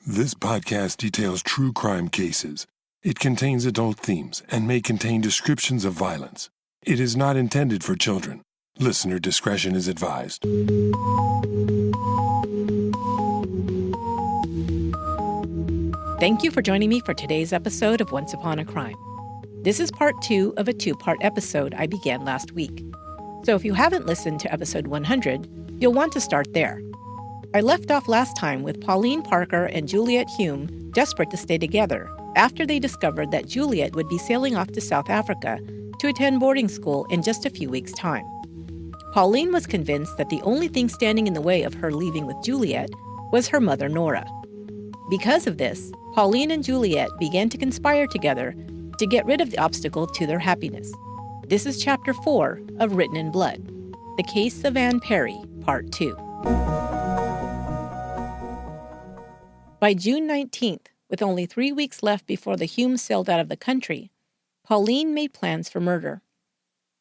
This podcast details true crime cases. It contains adult themes and may contain descriptions of violence. It is not intended for children. Listener discretion is advised. Thank you for joining me for today's episode of Once Upon a Crime. This is part 2 of a 2-part episode I began last week. So if you haven't listened to episode 100, you'll want to start there. I left off last time with Pauline Parker and Juliet Hume desperate to stay together after they discovered that Juliet would be sailing off to South Africa to attend boarding school in just a few weeks' time. Pauline was convinced that the only thing standing in the way of her leaving with Juliet was her mother, Nora. Because of this, Pauline and Juliet began to conspire together to get rid of the obstacle to their happiness. This is Chapter 4 of Written in Blood, The Case of Anne Perry, Part 2. By June 19th, with only 3 weeks left before the Humes sailed out of the country, Pauline made plans for murder.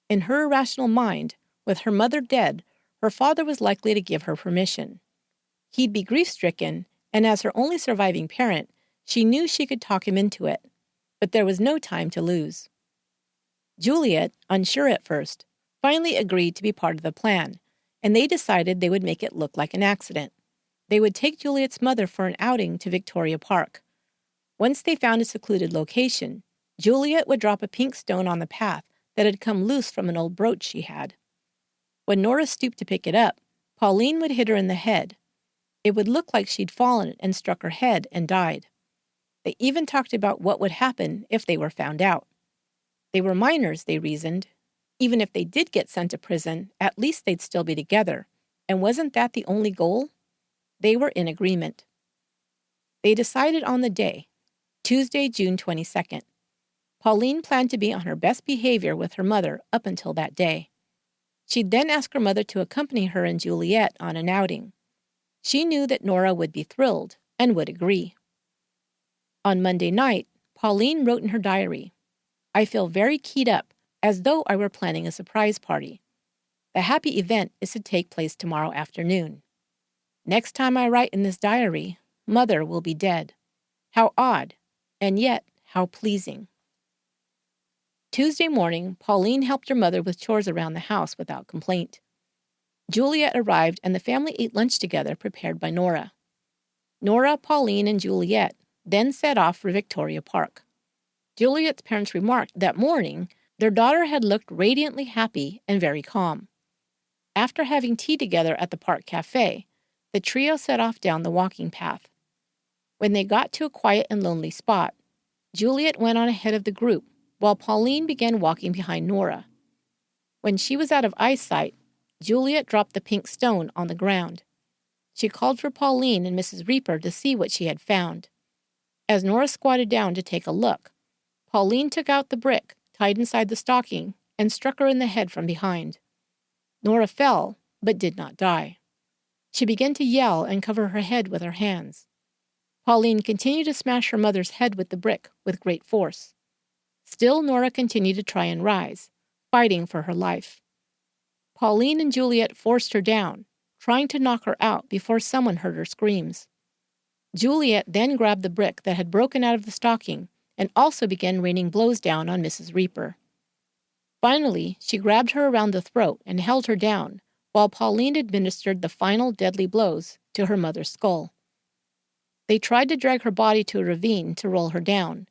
In her irrational mind, with her mother dead, her father was likely to give her permission. He'd be grief-stricken, and as her only surviving parent, she knew she could talk him into it. But there was no time to lose. Juliet, unsure at first, finally agreed to be part of the plan, and they decided they would make it look like an accident. They would take Juliet's mother for an outing to Victoria Park. Once they found a secluded location, Juliet would drop a pink stone on the path that had come loose from an old brooch she had. When Nora stooped to pick it up, Pauline would hit her in the head. It would look like she'd fallen and struck her head and died. They even talked about what would happen if they were found out. They were minors, they reasoned. Even if they did get sent to prison, at least they'd still be together. And wasn't that the only goal? They were in agreement. They decided on the day, Tuesday, June 22nd. Pauline planned to be on her best behavior with her mother up until that day. She'd then ask her mother to accompany her and Juliet on an outing. She knew that Nora would be thrilled and would agree. On Monday night, Pauline wrote in her diary, "I feel very keyed up, as though I were planning a surprise party. The happy event is to take place tomorrow afternoon. Next time I write in this diary, Mother will be dead. How odd, and yet how pleasing." Tuesday morning, Pauline helped her mother with chores around the house without complaint. Juliet arrived and the family ate lunch together prepared by Nora. Nora, Pauline, and Juliet then set off for Victoria Park. Juliet's parents remarked that morning their daughter had looked radiantly happy and very calm. After having tea together at the park cafe, the trio set off down the walking path. When they got to a quiet and lonely spot, Juliet went on ahead of the group, while Pauline began walking behind Nora. When she was out of eyesight, Juliet dropped the pink stone on the ground. She called for Pauline and Mrs. Reaper to see what she had found. As Nora squatted down to take a look, Pauline took out the brick tied inside the stocking and struck her in the head from behind. Nora fell, but did not die. She began to yell and cover her head with her hands. Pauline continued to smash her mother's head with the brick with great force. Still, Nora continued to try and rise, fighting for her life. Pauline and Juliet forced her down, trying to knock her out before someone heard her screams. Juliet then grabbed the brick that had broken out of the stocking and also began raining blows down on Mrs. Reaper. Finally, she grabbed her around the throat and held her down, while Pauline administered the final deadly blows to her mother's skull. They tried to drag her body to a ravine to roll her down,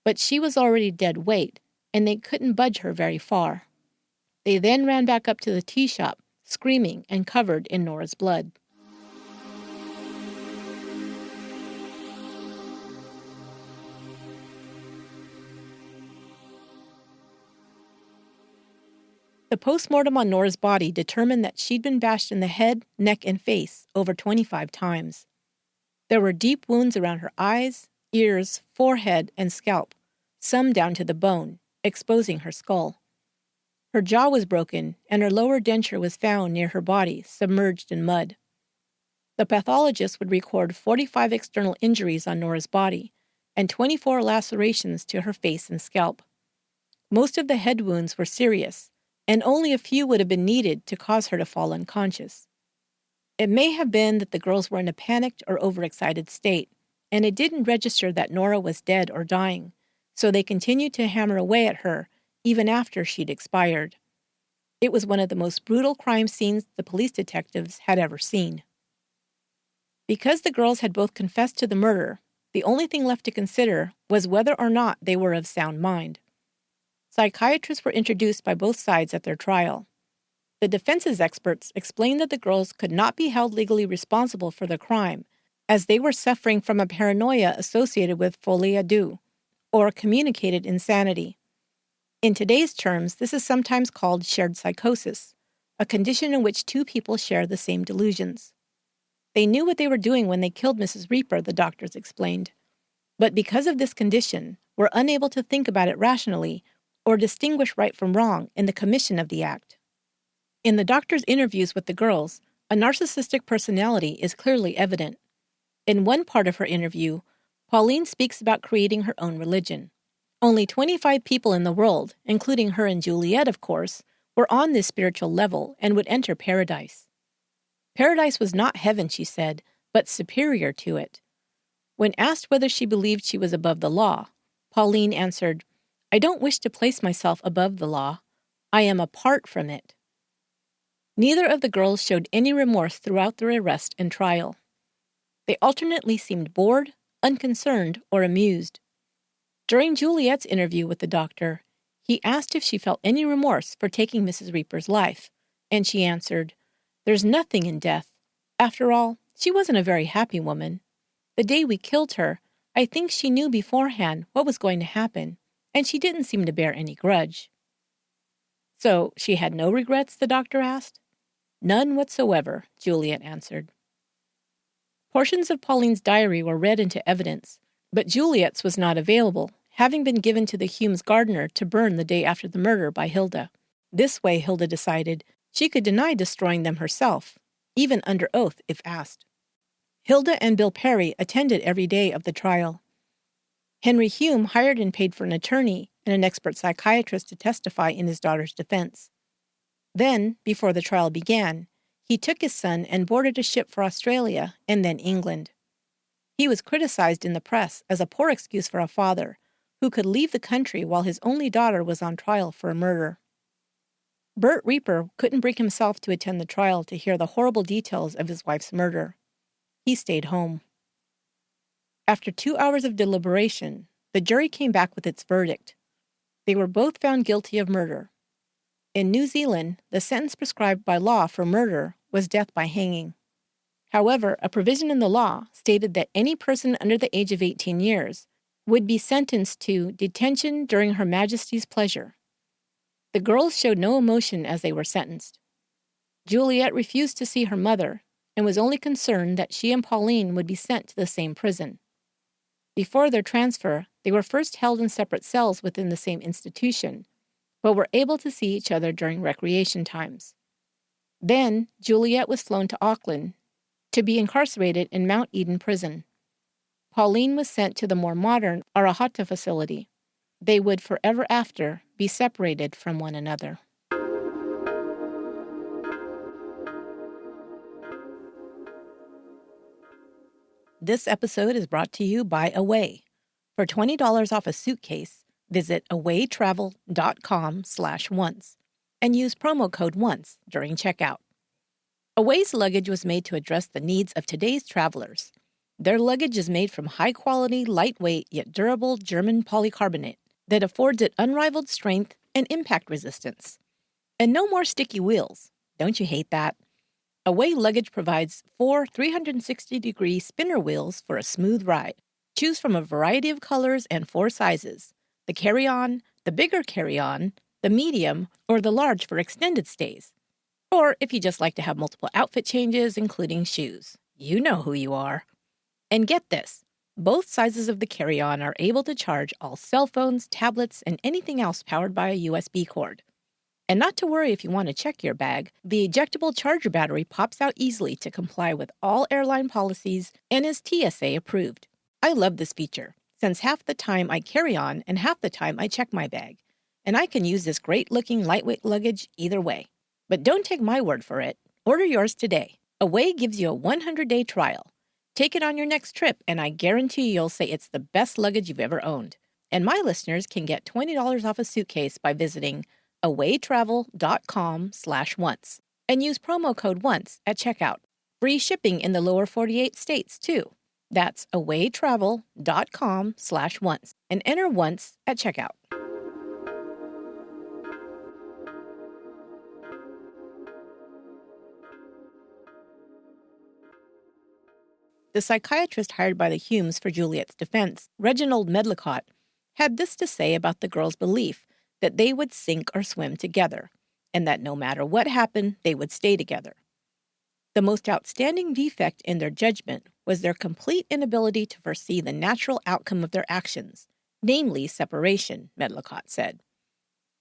but she was already dead weight, and they couldn't budge her very far. They then ran back up to the tea shop, screaming and covered in Nora's blood. The postmortem on Nora's body determined that she'd been bashed in the head, neck, and face over 25 times. There were deep wounds around her eyes, ears, forehead, and scalp, some down to the bone, exposing her skull. Her jaw was broken, and her lower denture was found near her body, submerged in mud. The pathologist would record 45 external injuries on Nora's body and 24 lacerations to her face and scalp. Most of the head wounds were serious, and only a few would have been needed to cause her to fall unconscious. It may have been that the girls were in a panicked or overexcited state, and it didn't register that Nora was dead or dying, so they continued to hammer away at her even after she'd expired. It was one of the most brutal crime scenes the police detectives had ever seen. Because the girls had both confessed to the murder, the only thing left to consider was whether or not they were of sound mind. Psychiatrists were introduced by both sides at their trial. The defense's experts explained that the girls could not be held legally responsible for the crime, as they were suffering from a paranoia associated with folie à deux, or communicated insanity. In today's terms, this is sometimes called shared psychosis, a condition in which two people share the same delusions. They knew what they were doing when they killed Mrs. Reaper, the doctors explained. But because of this condition, were unable to think about it rationally or distinguish right from wrong in the commission of the act. In the doctor's interviews with the girls, a narcissistic personality is clearly evident. In one part of her interview, Pauline speaks about creating her own religion. Only 25 people in the world, including her and Juliet, of course, were on this spiritual level and would enter paradise. Paradise was not heaven, she said, but superior to it. When asked whether she believed she was above the law, Pauline answered, "I don't wish to place myself above the law. I am apart from it." Neither of the girls showed any remorse throughout their arrest and trial. They alternately seemed bored, unconcerned, or amused. During Juliet's interview with the doctor, he asked if she felt any remorse for taking Mrs. Reaper's life, and she answered, "There's nothing in death. After all, she wasn't a very happy woman. The day we killed her, I think she knew beforehand what was going to happen, and she didn't seem to bear any grudge." "So she had no regrets?" the doctor asked. "None whatsoever," Juliet answered. Portions of Pauline's diary were read into evidence, but Juliet's was not available, having been given to the Hulme's gardener to burn the day after the murder by Hilda. This way, Hilda decided, she could deny destroying them herself, even under oath if asked. Hilda and Bill Perry attended every day of the trial. Henry Hulme hired and paid for an attorney and an expert psychiatrist to testify in his daughter's defense. Then, before the trial began, he took his son and boarded a ship for Australia and then England. He was criticized in the press as a poor excuse for a father who could leave the country while his only daughter was on trial for a murder. Bert Reaper couldn't bring himself to attend the trial to hear the horrible details of his wife's murder. He stayed home. After 2 hours of deliberation, the jury came back with its verdict. They were both found guilty of murder. In New Zealand, the sentence prescribed by law for murder was death by hanging. However, a provision in the law stated that any person under the age of 18 years would be sentenced to detention during Her Majesty's pleasure. The girls showed no emotion as they were sentenced. Juliet refused to see her mother and was only concerned that she and Pauline would be sent to the same prison. Before their transfer, they were first held in separate cells within the same institution, but were able to see each other during recreation times. Then, Juliet was flown to Auckland to be incarcerated in Mount Eden Prison. Pauline was sent to the more modern Arahata facility. They would forever after be separated from one another. This episode is brought to you by Away. For $20 off a suitcase, visit awaytravel.com/once and use promo code ONCE during checkout. Away's luggage was made to address the needs of today's travelers. Their luggage is made from high-quality, lightweight, yet durable German polycarbonate that affords it unrivaled strength and impact resistance. And no more sticky wheels. Don't you hate that? Away luggage provides 4 360-degree spinner wheels for a smooth ride. Choose from a variety of colors and 4 sizes: the carry-on, the bigger carry-on, the medium, or the large for extended stays. Or if you just like to have multiple outfit changes, including shoes. You know who you are. And get this, both sizes of the carry-on are able to charge all cell phones, tablets, and anything else powered by a USB cord. And not to worry if you want to check your bag, the ejectable charger battery pops out easily to comply with all airline policies and is TSA approved. I love this feature, since half the time I carry on and half the time I check my bag, and I can use this great-looking lightweight luggage either way. But don't take my word for it. Order yours today. Away gives you a 100-day trial. Take it on your next trip, and I guarantee you'll say it's the best luggage you've ever owned. And my listeners can get $20 off a suitcase by visiting awaytravel.com/once and use promo code ONCE at checkout. Free shipping in the lower 48 states, too. That's awaytravel.com/once and enter ONCE at checkout. The psychiatrist hired by the Humes for Juliet's defense, Reginald Medlicott, had this to say about the girls' belief that they would sink or swim together, and that no matter what happened, they would stay together. The most outstanding defect in their judgment was their complete inability to foresee the natural outcome of their actions, namely separation, Medlicott said.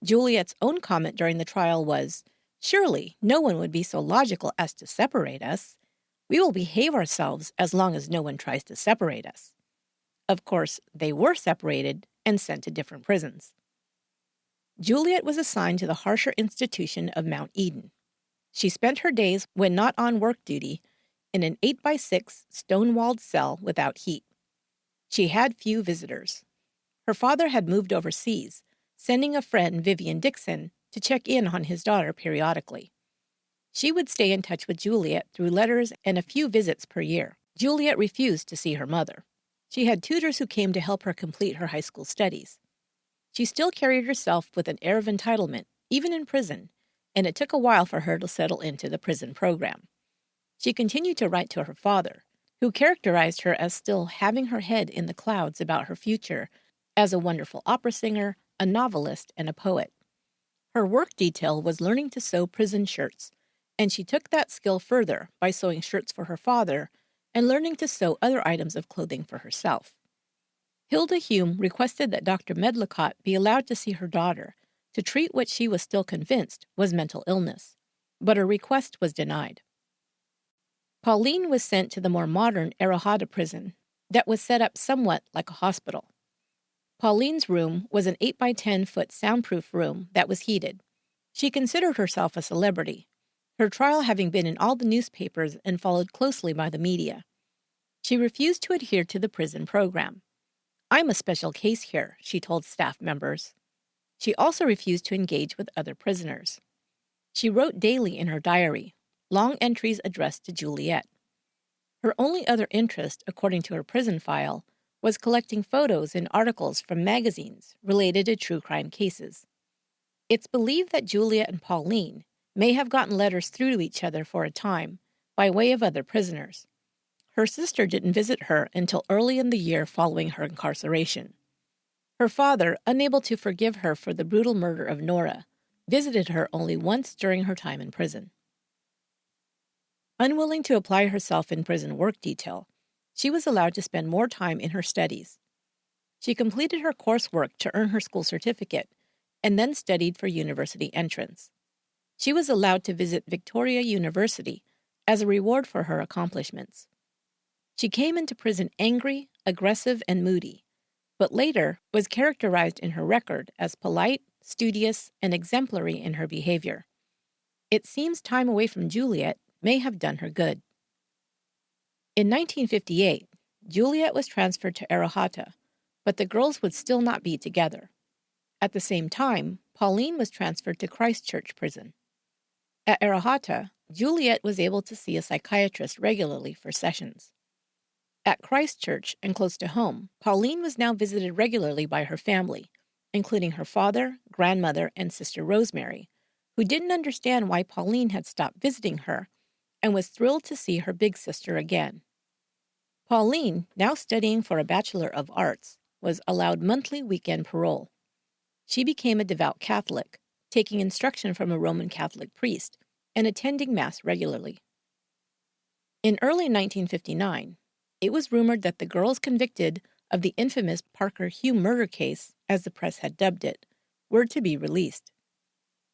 Juliet's own comment during the trial was, "Surely no one would be so logical as to separate us. We will behave ourselves as long as no one tries to separate us." Of course, they were separated and sent to different prisons. Juliet was assigned to the harsher institution of Mount Eden. She spent her days, when not on work duty, in an 8x6 stone-walled cell without heat. She had few visitors. Her father had moved overseas, sending a friend, Vivian Dixon, to check in on his daughter periodically. She would stay in touch with Juliet through letters and a few visits per year. Juliet refused to see her mother. She had tutors who came to help her complete her high school studies. She still carried herself with an air of entitlement, even in prison, and it took a while for her to settle into the prison program. She continued to write to her father, who characterized her as still having her head in the clouds about her future as a wonderful opera singer, a novelist, and a poet. Her work detail was learning to sew prison shirts, and she took that skill further by sewing shirts for her father and learning to sew other items of clothing for herself. Hilda Hume requested that Dr. Medlicott be allowed to see her daughter to treat what she was still convinced was mental illness, but her request was denied. Pauline was sent to the more modern Errahada prison that was set up somewhat like a hospital. Pauline's room was an 8x10-foot soundproof room that was heated. She considered herself a celebrity, her trial having been in all the newspapers and followed closely by the media. She refused to adhere to the prison program. "I'm a special case here," she told staff members. She also refused to engage with other prisoners. She wrote daily in her diary, long entries addressed to Juliet. Her only other interest, according to her prison file, was collecting photos and articles from magazines related to true crime cases. It's believed that Juliet and Pauline may have gotten letters through to each other for a time by way of other prisoners. Her sister didn't visit her until early in the year following her incarceration. Her father, unable to forgive her for the brutal murder of Nora, visited her only once during her time in prison. Unwilling to apply herself in prison work detail, she was allowed to spend more time in her studies. She completed her coursework to earn her school certificate and then studied for university entrance. She was allowed to visit Victoria University as a reward for her accomplishments. She came into prison angry, aggressive, and moody, but later was characterized in her record as polite, studious, and exemplary in her behavior. It seems time away from Juliet may have done her good. In 1958, Juliet was transferred to Errahata, but the girls would still not be together. At the same time, Pauline was transferred to Christchurch prison. At Errahata, Juliet was able to see a psychiatrist regularly for sessions. At Christchurch and close to home, Pauline was now visited regularly by her family, including her father, grandmother, and sister Rosemary, who didn't understand why Pauline had stopped visiting her and was thrilled to see her big sister again. Pauline, now studying for a Bachelor of Arts, was allowed monthly weekend parole. She became a devout Catholic, taking instruction from a Roman Catholic priest and attending Mass regularly. In early 1959, it was rumored that the girls convicted of the infamous Parker-Hulme Murder case, as the press had dubbed it, were to be released.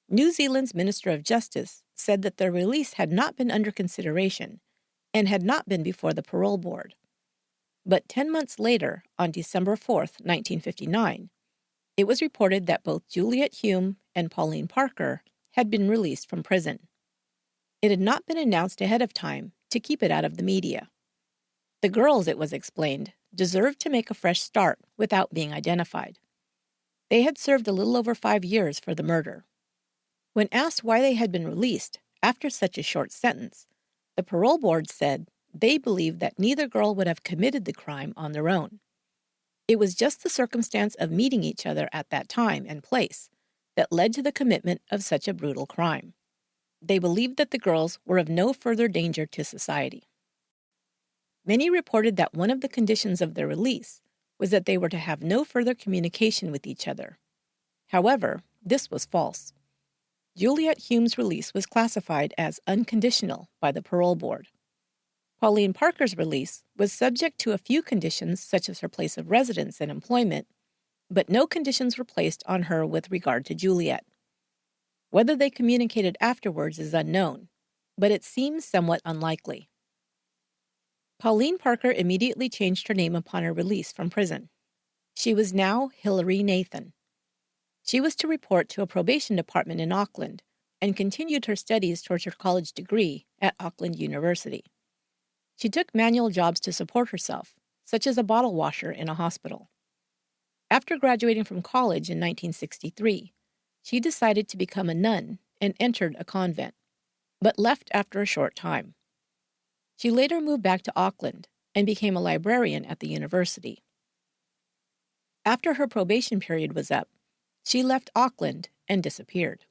New Zealand's Minister of Justice said that their release had not been under consideration and had not been before the parole board. But 10 months later, on December 4th, 1959, it was reported that both Juliet Hume and Pauline Parker had been released from prison. It had not been announced ahead of time to keep it out of the media. The girls, it was explained, deserved to make a fresh start without being identified. They had served a little over 5 years for the murder. When asked why they had been released after such a short sentence, the parole board said they believed that neither girl would have committed the crime on their own. It was just the circumstance of meeting each other at that time and place that led to the commitment of such a brutal crime. They believed that the girls were of no further danger to society. Many reported that one of the conditions of their release was that they were to have no further communication with each other. However, this was false. Juliet Hume's release was classified as unconditional by the parole board. Pauline Parker's release was subject to a few conditions such as her place of residence and employment, but no conditions were placed on her with regard to Juliet. Whether they communicated afterwards is unknown, but it seems somewhat unlikely. Pauline Parker immediately changed her name upon her release from prison. She was now Hilary Nathan. She was to report to a probation department in Auckland and continued her studies towards her college degree at Auckland University. She took manual jobs to support herself, such as a bottle washer in a hospital. After graduating from college in 1963, she decided to become a nun and entered a convent, but left after a short time. She later moved back to Auckland and became a librarian at the university. After her probation period was up, she left Auckland and disappeared.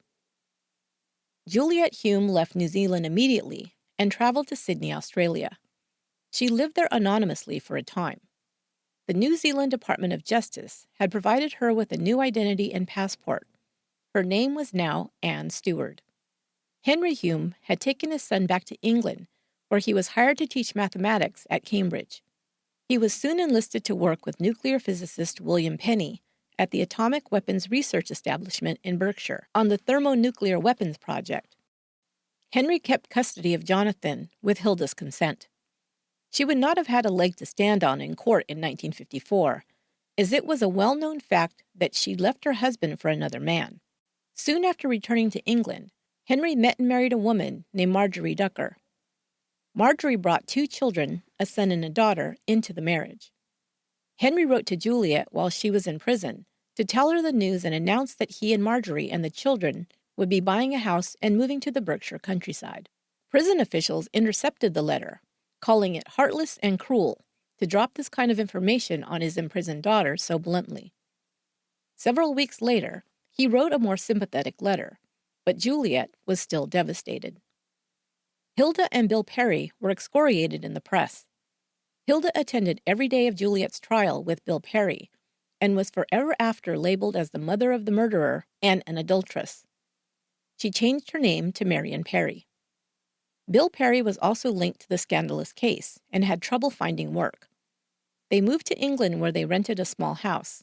Juliet Hume left New Zealand immediately and traveled to Sydney, Australia. She lived there anonymously for a time. The New Zealand Department of Justice had provided her with a new identity and passport. Her name was now Anne Stewart. Henry Hume had taken his son back to England, where he was hired to teach mathematics at Cambridge. He was soon enlisted to work with nuclear physicist William Penny at the Atomic Weapons Research Establishment in Berkshire on the thermonuclear weapons project. Henry kept custody of Jonathan with Hilda's consent. She would not have had a leg to stand on in court in 1954, as it was a well-known fact that she left her husband for another man. Soon after returning to England, Henry met and married a woman named Marjorie Ducker. Marjorie brought 2 children, a son and a daughter, into the marriage. Henry wrote to Juliet while she was in prison to tell her the news and announce that he and Marjorie and the children would be buying a house and moving to the Berkshire countryside. Prison officials intercepted the letter, calling it heartless and cruel to drop this kind of information on his imprisoned daughter so bluntly. Several weeks later, he wrote a more sympathetic letter, but Juliet was still devastated. Hilda and Bill Perry were excoriated in the press. Hilda attended every day of Juliet's trial with Bill Perry and was forever after labeled as the mother of the murderer and an adulteress. She changed her name to Marion Perry. Bill Perry was also linked to the scandalous case and had trouble finding work. They moved to England where they rented a small house.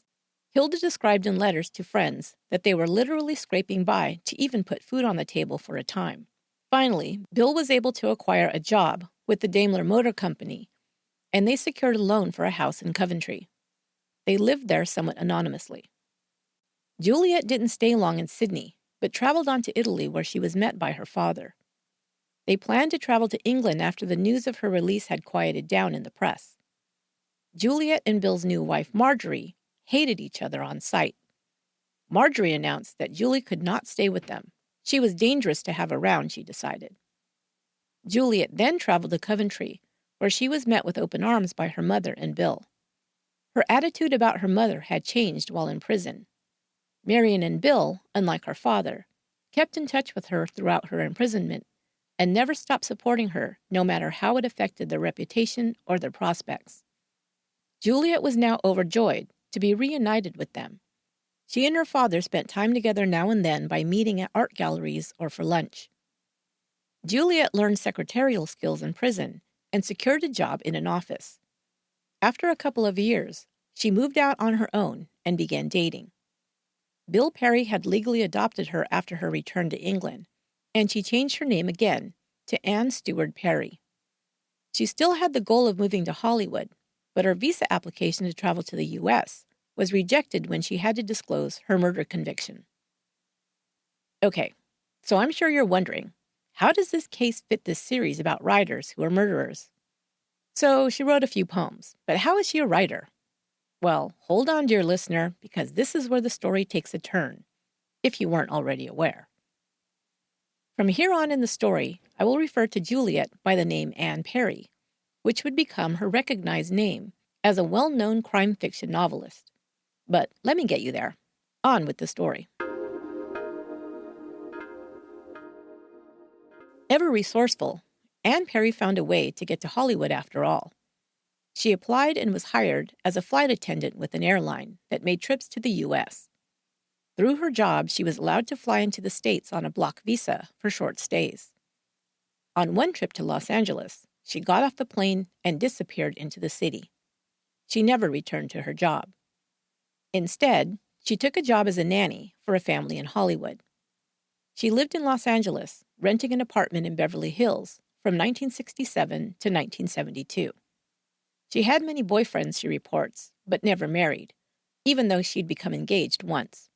Hilda described in letters to friends that they were literally scraping by to even put food on the table for a time. Finally, Bill was able to acquire a job with the Daimler Motor Company, and they secured a loan for a house in Coventry. They lived there somewhat anonymously. Juliet didn't stay long in Sydney, but traveled on to Italy where she was met by her father. They planned to travel to England after the news of her release had quieted down in the press. Juliet and Bill's new wife, Marjorie, hated each other on sight. Marjorie announced that Julie could not stay with them. She was dangerous to have around, she decided. Juliet then traveled to Coventry, where she was met with open arms by her mother and Bill. Her attitude about her mother had changed while in prison. Marion and Bill, unlike her father, kept in touch with her throughout her imprisonment and never stopped supporting her, no matter how it affected their reputation or their prospects. Juliet was now overjoyed to be reunited with them. She and her father spent time together now and then by meeting at art galleries or for lunch. Juliet learned secretarial skills in prison and secured a job in an office. After a couple of years, she moved out on her own and began dating. Bill Perry had legally adopted her after her return to England, and she changed her name again to Anne Stewart Perry. She still had the goal of moving to Hollywood, but her visa application to travel to the U.S. was rejected when she had to disclose her murder conviction. Okay, so I'm sure you're wondering, how does this case fit this series about writers who are murderers? So she wrote a few poems. But how is she a writer? Well, hold on, dear listener, because this is where the story takes a turn, if you weren't already aware. From here on in the story, I will refer to Juliet by the name Anne Perry, which would become her recognized name as a well-known crime fiction novelist. But let me get you there. On with the story. Ever resourceful, Anne Perry found a way to get to Hollywood after all. She applied and was hired as a flight attendant with an airline that made trips to the U.S. Through her job, she was allowed to fly into the States on a block visa for short stays. On one trip to Los Angeles, she got off the plane and disappeared into the city. She never returned to her job. Instead, she took a job as a nanny for a family in Hollywood. She lived in Los Angeles, renting an apartment in Beverly Hills from 1967 to 1972. She had many boyfriends, she reports, but never married, even though she'd become engaged once.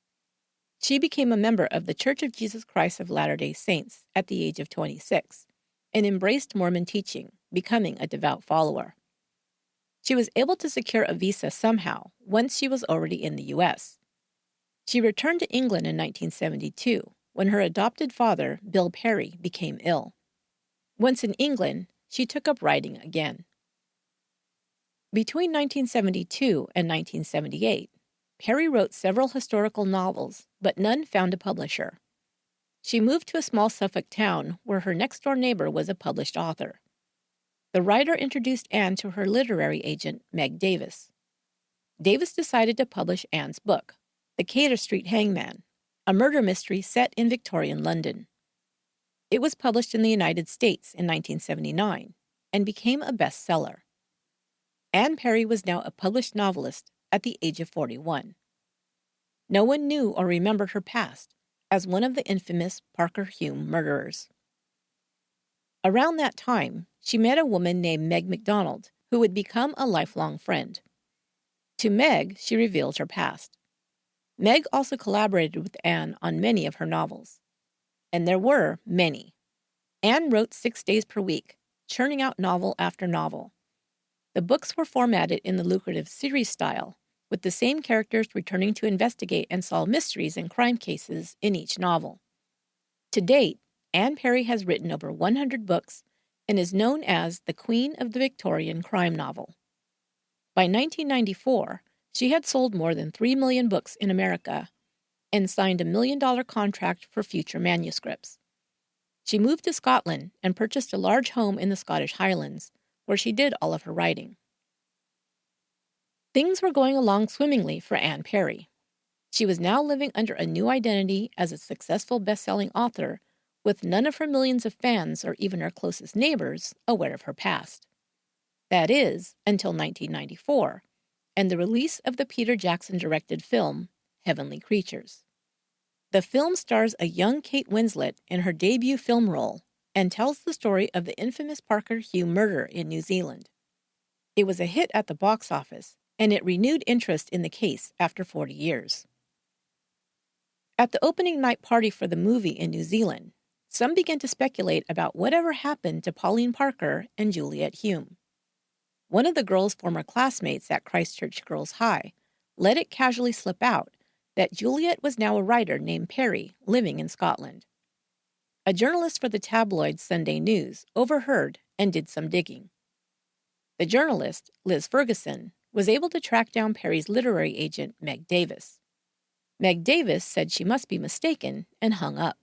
She became a member of the Church of Jesus Christ of Latter-day Saints at the age of 26 and embraced Mormon teaching, becoming a devout follower. She was able to secure a visa somehow once she was already in the U.S. She returned to England in 1972 when her adopted father, Bill Perry, became ill. Once in England, she took up writing again. Between 1972 and 1978, Perry wrote several historical novels, but none found a publisher. She moved to a small Suffolk town where her next-door neighbor was a published author. The writer introduced Anne to her literary agent, Meg Davis. Davis decided to publish Anne's book, The Cater Street Hangman, a murder mystery set in Victorian London. It was published in the United States in 1979 and became a bestseller. Anne Perry was now a published novelist at the age of 41. No one knew or remembered her past as one of the infamous Parker-Hulme murderers. Around that time, she met a woman named Meg MacDonald, who would become a lifelong friend. To Meg, she revealed her past. Meg also collaborated with Anne on many of her novels. And there were many. Anne wrote 6 days per week, churning out novel after novel. The books were formatted in the lucrative series style, with the same characters returning to investigate and solve mysteries and crime cases in each novel. To date, Anne Perry has written over 100 books and is known as the Queen of the Victorian crime novel. By 1994, she had sold more than 3 million books in America and signed $1 million contract for future manuscripts. She moved to Scotland and purchased a large home in the Scottish Highlands, where she did all of her writing. Things were going along swimmingly for Anne Perry. She was now living under a new identity as a successful best-selling author, with none of her millions of fans or even her closest neighbors aware of her past. That is, until 1994, and the release of the Peter Jackson-directed film, Heavenly Creatures. The film stars a young Kate Winslet in her debut film role and tells the story of the infamous Parker-Hulme murder in New Zealand. It was a hit at the box office, and it renewed interest in the case after 40 years. At the opening night party for the movie in New Zealand, some began to speculate about whatever happened to Pauline Parker and Juliet Hume. One of the girls' former classmates at Christchurch Girls High let it casually slip out that Juliet was now a writer named Perry living in Scotland. A journalist for the tabloid Sunday News overheard and did some digging. The journalist, Liz Ferguson, was able to track down Perry's literary agent, Meg Davis. Meg Davis said she must be mistaken and hung up.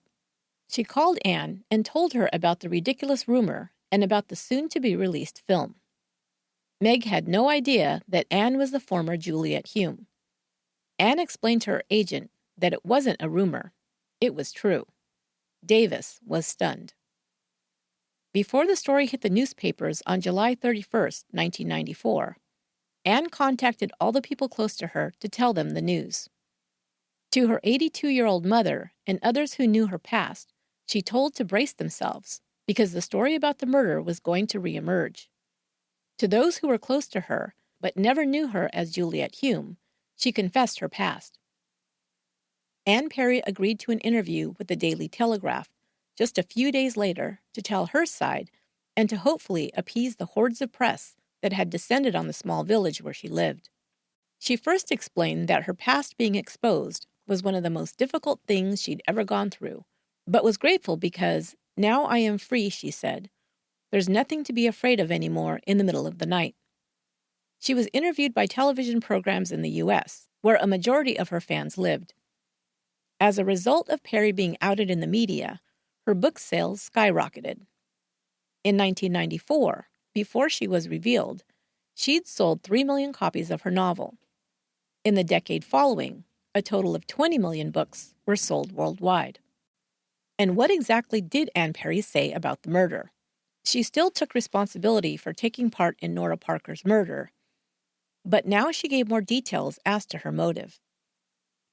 She called Anne and told her about the ridiculous rumor and about the soon-to-be-released film. Meg had no idea that Anne was the former Juliet Hume. Anne explained to her agent that it wasn't a rumor. It was true. Davis was stunned. Before the story hit the newspapers on July 31st, 1994, Anne contacted all the people close to her to tell them the news. To her 82-year-old mother and others who knew her past, she told to brace themselves because the story about the murder was going to reemerge. To those who were close to her but never knew her as Juliet Hume, she confessed her past. Anne Perry agreed to an interview with the Daily Telegraph just a few days later to tell her side and to hopefully appease the hordes of press that had descended on the small village where she lived. She first explained that her past being exposed was one of the most difficult things she'd ever gone through, but was grateful because, now I am free, she said. There's nothing to be afraid of anymore in the middle of the night. She was interviewed by television programs in the U.S., where a majority of her fans lived. As a result of Perry being outed in the media, her book sales skyrocketed. In 1994, before she was revealed, she'd sold 3 million copies of her novel. In the decade following, a total of 20 million books were sold worldwide. And what exactly did Ann Perry say about the murder? She still took responsibility for taking part in Nora Parker's murder, but now she gave more details as to her motive.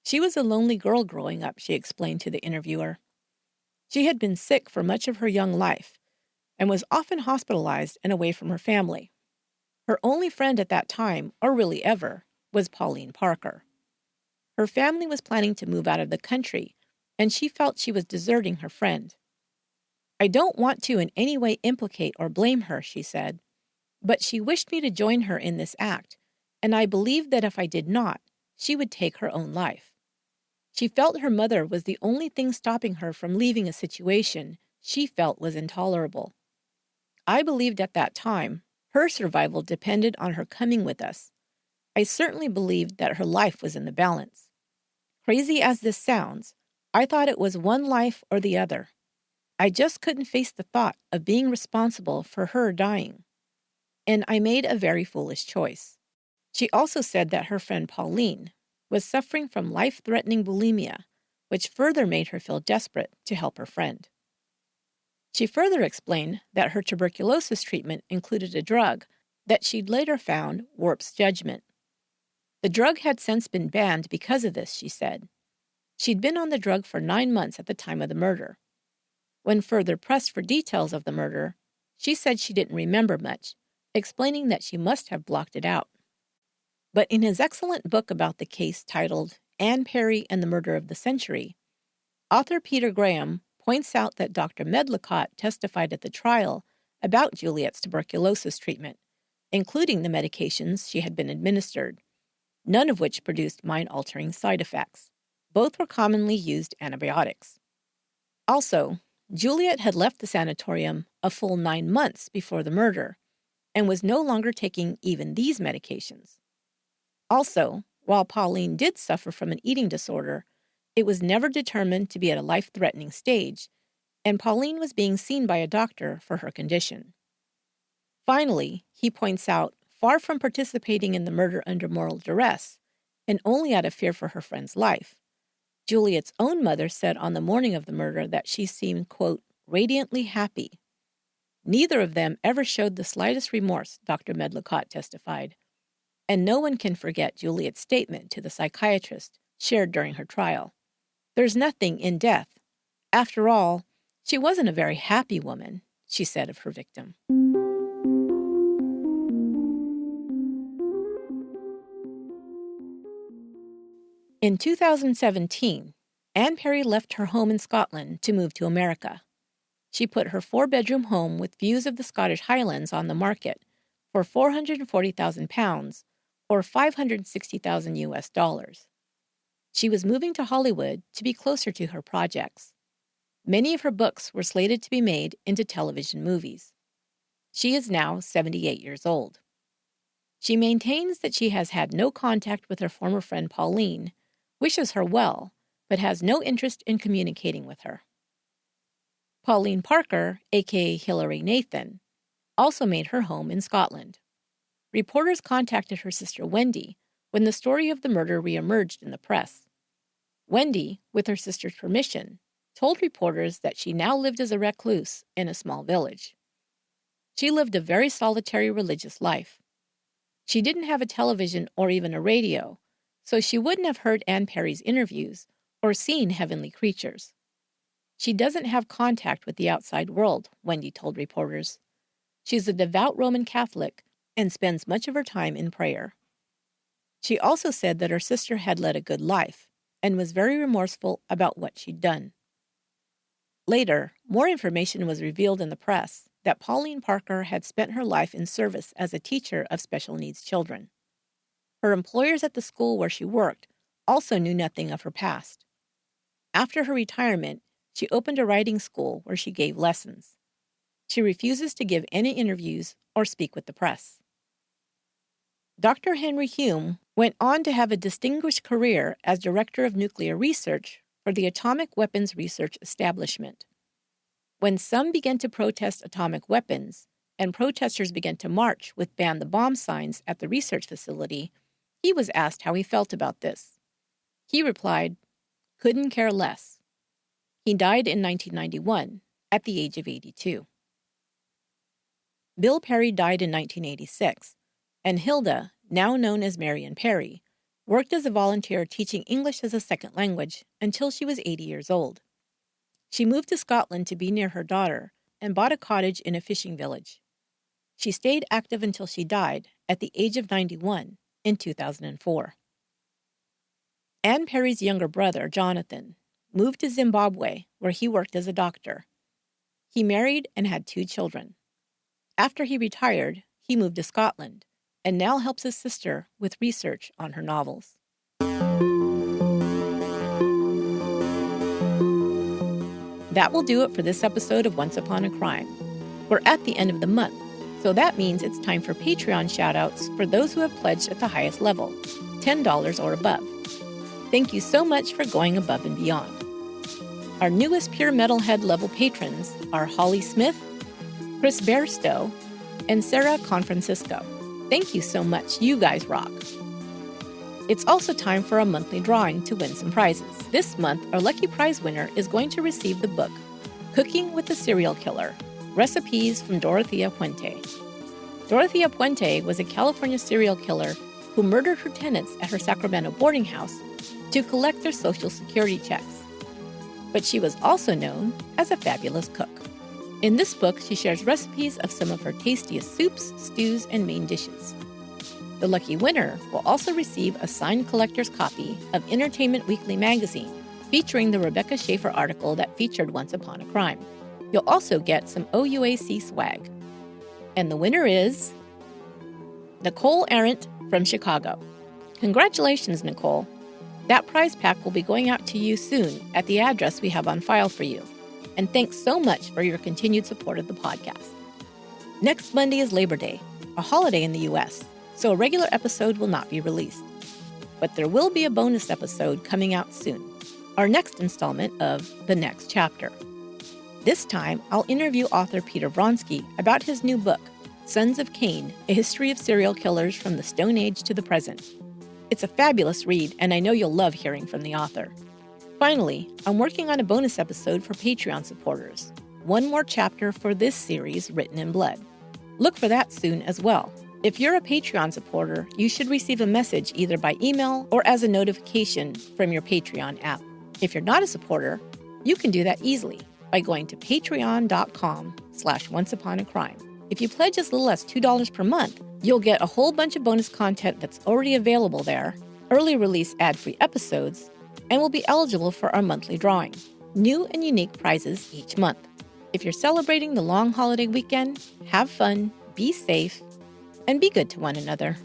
She was a lonely girl growing up, she explained to the interviewer. She had been sick for much of her young life and was often hospitalized and away from her family. Her only friend at that time, or really ever, was Pauline Parker. Her family was planning to move out of the country, and she felt she was deserting her friend. I don't want to in any way implicate or blame her, she said, but she wished me to join her in this act, and I believed that if I did not, she would take her own life. She felt her mother was the only thing stopping her from leaving a situation she felt was intolerable. I believed at that time her survival depended on her coming with us. I certainly believed that her life was in the balance. Crazy as this sounds, I thought it was one life or the other. I just couldn't face the thought of being responsible for her dying. And I made a very foolish choice. She also said that her friend Pauline was suffering from life-threatening bulimia, which further made her feel desperate to help her friend. She further explained that her tuberculosis treatment included a drug that she'd later found warps judgment. The drug had since been banned because of this, she said. She'd been on the drug for 9 months at the time of the murder. When further pressed for details of the murder, she said she didn't remember much, explaining that she must have blocked it out. But in his excellent book about the case titled Ann Perry and the Murder of the Century, author Peter Graham points out that Dr. Medlicott testified at the trial about Juliet's tuberculosis treatment, including the medications she had been administered, none of which produced mind-altering side effects. Both were commonly used antibiotics. Also, Juliet had left the sanatorium a full 9 months before the murder and was no longer taking even these medications. Also, while Pauline did suffer from an eating disorder, it was never determined to be at a life-threatening stage, and Pauline was being seen by a doctor for her condition. Finally, he points out, far from participating in the murder under moral duress, and only out of fear for her friend's life, Juliet's own mother said on the morning of the murder that she seemed, quote, radiantly happy. Neither of them ever showed the slightest remorse, Dr. Medlicott testified. And no one can forget Juliet's statement to the psychiatrist shared during her trial. There's nothing in death. After all, she wasn't a very happy woman, she said of her victim. In 2017, Ann Perry left her home in Scotland to move to America. She put her 4-bedroom home with views of the Scottish Highlands on the market for £440,000, or $560,000 US. She was moving to Hollywood to be closer to her projects. Many of her books were slated to be made into television movies. She is now 78 years old. She maintains that she has had no contact with her former friend Pauline, wishes her well, but has no interest in communicating with her. Pauline Parker, aka Hilary Nathan, also made her home in Scotland. Reporters contacted her sister Wendy when the story of the murder reemerged in the press. Wendy, with her sister's permission, told reporters that she now lived as a recluse in a small village. She lived a very solitary religious life. She didn't have a television or even a radio, so she wouldn't have heard Ann Perry's interviews or seen heavenly creatures. She doesn't have contact with the outside world, Wendy told reporters. She's a devout Roman Catholic and spends much of her time in prayer. She also said that her sister had led a good life and was very remorseful about what she'd done. Later, more information was revealed in the press, that Pauline Parker had spent her life in service as a teacher of special needs children. Her employers at the school where she worked also knew nothing of her past. After her retirement, she opened a writing school where she gave lessons. She refuses to give any interviews or speak with the press. Dr. Henry Hume went on to have a distinguished career as Director of Nuclear Research for the Atomic Weapons Research Establishment. When some began to protest atomic weapons, and protesters began to march with "Ban the Bomb" signs at the research facility, he was asked how he felt about this. He replied, "Couldn't care less." He died in 1991 at the age of 82. Bill Perry died in 1986, and Hilda, now known as Marion Perry, worked as a volunteer teaching English as a second language until she was 80 years old. She moved to Scotland to be near her daughter and bought a cottage in a fishing village. She stayed active until she died at the age of 91 in 2004. Anne Perry's younger brother, Jonathan, moved to Zimbabwe, where he worked as a doctor. He married and had 2 children. After he retired, he moved to Scotland and now helps his sister with research on her novels. That will do it for this episode of Once Upon a Crime. We're at the end of the month, so that means it's time for Patreon shoutouts for those who have pledged at the highest level, $10 or above. Thank you so much for going above and beyond. Our newest Pure Metalhead level patrons are Holly Smith, Chris Bairstow, and Sarah Confrancisco. Thank you so much. You guys rock. It's also time for a monthly drawing to win some prizes. This month, our lucky prize winner is going to receive the book, Cooking with the Serial Killer, Recipes from Dorothea Puente. Dorothea Puente was a California serial killer who murdered her tenants at her Sacramento boarding house to collect their Social Security checks. But she was also known as a fabulous cook. In this book, she shares recipes of some of her tastiest soups, stews, and main dishes. The lucky winner will also receive a signed collector's copy of Entertainment Weekly magazine, featuring the Rebecca Schaefer article that featured Once Upon a Crime. You'll also get some OUAC swag. And the winner is Nicole Arendt from Chicago. Congratulations, Nicole. That prize pack will be going out to you soon at the address we have on file for you. And thanks so much for your continued support of the podcast. Next Monday is Labor Day, a holiday in the U.S., so a regular episode will not be released. But there will be a bonus episode coming out soon, our next installment of The Next Chapter. This time, I'll interview author Peter Vronsky about his new book, Sons of Cain, A History of Serial Killers from the Stone Age to the Present. It's a fabulous read, and I know you'll love hearing from the author. Finally, I'm working on a bonus episode for Patreon supporters. One more chapter for this series written in blood. Look for that soon as well. If you're a Patreon supporter, you should receive a message either by email or as a notification from your Patreon app. If you're not a supporter, you can do that easily by going to patreon.com/onceuponacrime. If you pledge as little as $2 per month, you'll get a whole bunch of bonus content that's already available there, early release ad-free episodes, and will be eligible for our monthly drawing. New and unique prizes each month. If you're celebrating the long holiday weekend, have fun, be safe, and be good to one another.